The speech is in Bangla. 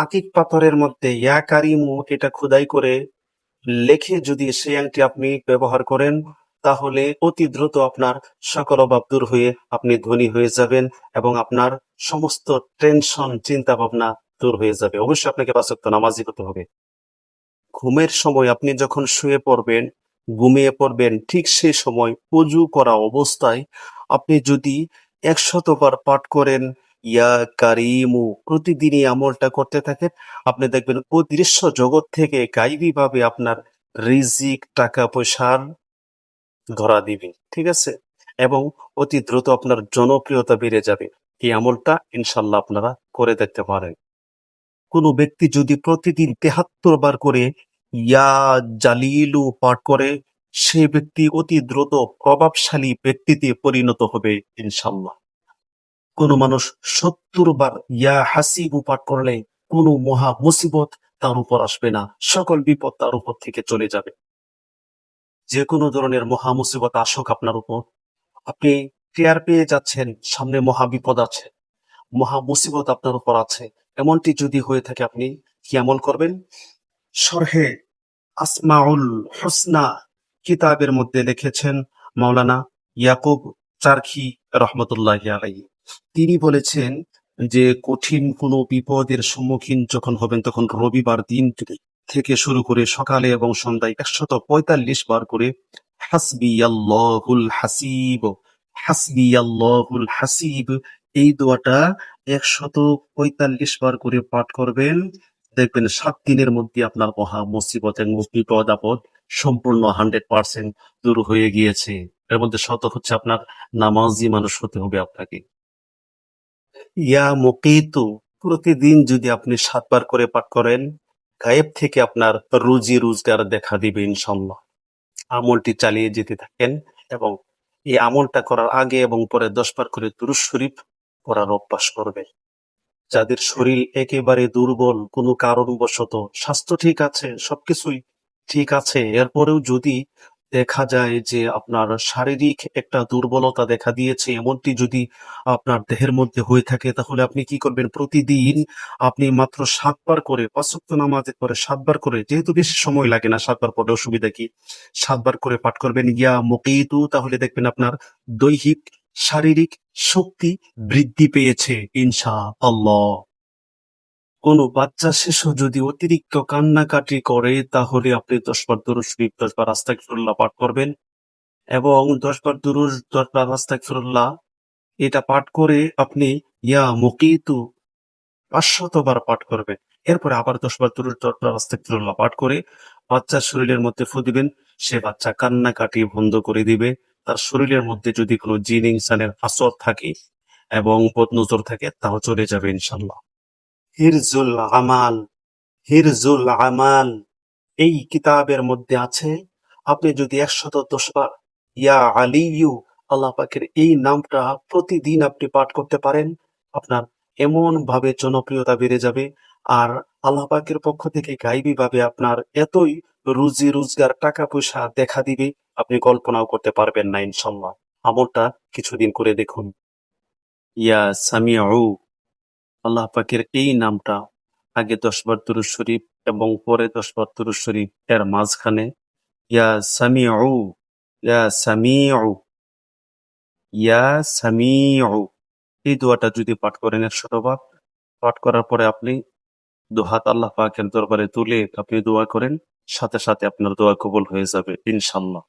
আকিক পাথরের মধ্যে ইয়া কারিমু এটা খোদাই করে লেখে যদি সেই আংটি আপনি ব্যবহার করেন, তাহলে অতি দ্রুত আপনার সকল অভাব দূর হয়ে আপনি ধনী হয়ে যাবেন এবং আপনার সমস্ত টেনশন চিন্তা ভাবনা দূর হয়ে যাবে। অবশ্যই আপনাকে ৫ ওয়াক্ত নামাজি হতে হবে। ঘুমের সময় আপনি যখন শুয়ে পড়বেন, ঘুমিয়ে পড়বেন, ঠিক সেই সময় অজু করা অবস্থায় আপনি যদি ১০০ বার পাঠ করেন ইয়া কারিমু, প্রতিদিন এই আমলটা করতে থাকেন, আপনি দেখবেন অদৃশ্য জগৎ থেকে গাইবী ভাবে আপনার রিজিক টাকা পয়সার ধরা দিবে। ঠিক আছে? এবং অতি দ্রুত আপনার জনপ্রিয়তা বেড়ে যাবে। এই আমলটা ইনশাল্লাহ আপনারা করে দেখতে পারেন। কোনো ব্যক্তি যদি প্রতিদিন ৭৩ বার করে ইয়া জালিলু পাঠ করে, সে ব্যক্তি অতি দ্রুত প্রভাবশালী ব্যক্তিতে পরিণত হবে ইনশাল্লাহ। কোনো মানুষ ৭০ বার ইয়া হাসিবু পাঠ করলে কোনো মহা মুসিবত তার উপর আসবে না, সকল বিপদ তার উপর থেকে চলে যাবে। যে কোনো ধরনের মহা মুসিবত আসুক আপনার উপর, আপনি টের পেয়ে যাচ্ছেন সামনে মহা বিপদ আছে, মহা মুসিবত আপনার উপর আছে, এমনটি যদি হয়ে থাকে আপনি কি আমল করবেন? শরহে আসমাউল হুসনা কিতাবের মধ্যে লিখেছেন মাওলানা ইয়াকুব চারখি রহমতুল্লাহ আলাইহি। তিনি বলেছেন যে কঠিন কোনো বিপদের সম্মুখীন যখন হবেন তখন রবিবার দিন থেকে শুরু করে সকালে এবং সন্ধ্যায় ১৪৫ বার করে হাসবি আল্লাহুল হাসিব, হাসবি আল্লাহুল হাসিব, এই দোয়াটা ১৪৫ বার করে পাঠ করবেন। দেখবেন ৭ দিনের মধ্যে আপনার মহা মুসিবত এবং বিপদ আপদ সম্পূর্ণ 100% দূর হয়ে গিয়েছে। এর মধ্যে শর্ত হচ্ছে আপনার নামাজি মানুষ হতে হবে আপনাকে। ইয়া মুকিতু প্রতিদিন যদি আপনি ৭ বার করে পাঠ করেন, গায়েব থেকে আপনার রুজি রোজগার দেখা দিবে ইনশাল্লাহ। আমলটি চালিয়ে যেতে থাকেন এবং এই আমলটা করার আগে এবং পরে ১০ বার করে দুরূদ শরীফ পড়ার অভ্যাস করবে। যাদের শরীর একেবারে দুর্বল, কোনো কারণবশত স্বাস্থ্য ঠিক আছে, সবকিছুই ঠিক আছে, এরপরেও যদি দেখা যায় যে আপনার শারীরিক একটা দুর্বলতা দেখা দিয়েছে, এমনটি যদি আপনার দেহের মধ্যে হয়ে থাকে, তাহলে আপনি কি করবেন? প্রতিদিন আপনি মাত্র ৭ বার করে ৫ ওয়াক্ত নামাজের পরে ৭ বার করে, যেহেতু বেশি সময় লাগে না ৭ বার পড়লে অসুবিধা কি? ৭ বার করে পাঠ করবেন ইয়া মুকিতু, তাহলে দেখবেন আপনার দৈহিক শারীরিক শক্তি বৃদ্ধি পেয়েছে ইনশাআল্লাহ। কোনো বাচ্চা শিশু যদি অতিরিক্ত কান্নাকাটি করে, তাহলে আপনি ১০ বার দুরূদ শরীফ, ১০ বার আস্তাগফিরুল্লাহ পাঠ করবেন এবং ১০ বার দুরূদ, ১০ বার আস্তাগফিরুল্লাহ এটা পাঠ করে আপনি ইয়া মুকিতু ৫০০ বার পাঠ করবেন। এরপরে আবার ১০ বার দুরূদ, ১০ বার আস্তাগফিরুল্লাহ পাঠ করে বাচ্চার শরীরের মধ্যে ফু দিবেন। সে বাচ্চা কান্নাকাটি বন্ধ করে দিবে। তার শরীরের মধ্যে যদি কোনো জিন ইনসানের আসর থাকে এবং বদনজর থাকে, তাও চলে যাবে ইনশাল্লাহ। হিরজুল আমাল, হিরজুল আমাল এই কিতাবের মধ্যে আছে, আপনি যদি ১১০ বার ইয়া আলিয়ু আল্লাহ পাকের এই নামটা প্রতিদিন আপনি পাঠ করতে পারেন, আপনার এমন ভাবে জনপ্রিয়তা বেড়ে যাবে আর আল্লাহ পাকের পক্ষ থেকে গাইবী ভাবে আপনার এতই রুজি রোজগার টাকা পয়সা দেখা দিবে, আপনি কল্পনাও করতে পারবেন না ইনশাল্লাহ। আমলটা কিছুদিন করে দেখুন। ইয়া সামিউ, আল্লাহ পাকের এই নামটা আগে ১০ বার দুরূদ শরীফ এবং পরে ১০ বার দুরূদ শরীফ, এর মাঝখানে ইয়া সামিউ, ইয়া সামিউ, ইয়া সামিউ, এই দোয়াটা যদি পাঠ করেন ১০০ বার, পাঠ করার পরে আপনি দুহাত আল্লাহ পাকের দরবারে তুলে আপনি দোয়া করেন, সাথে সাথে আপনার দোয়া কবুল হয়ে যাবে ইনশাল্লাহ।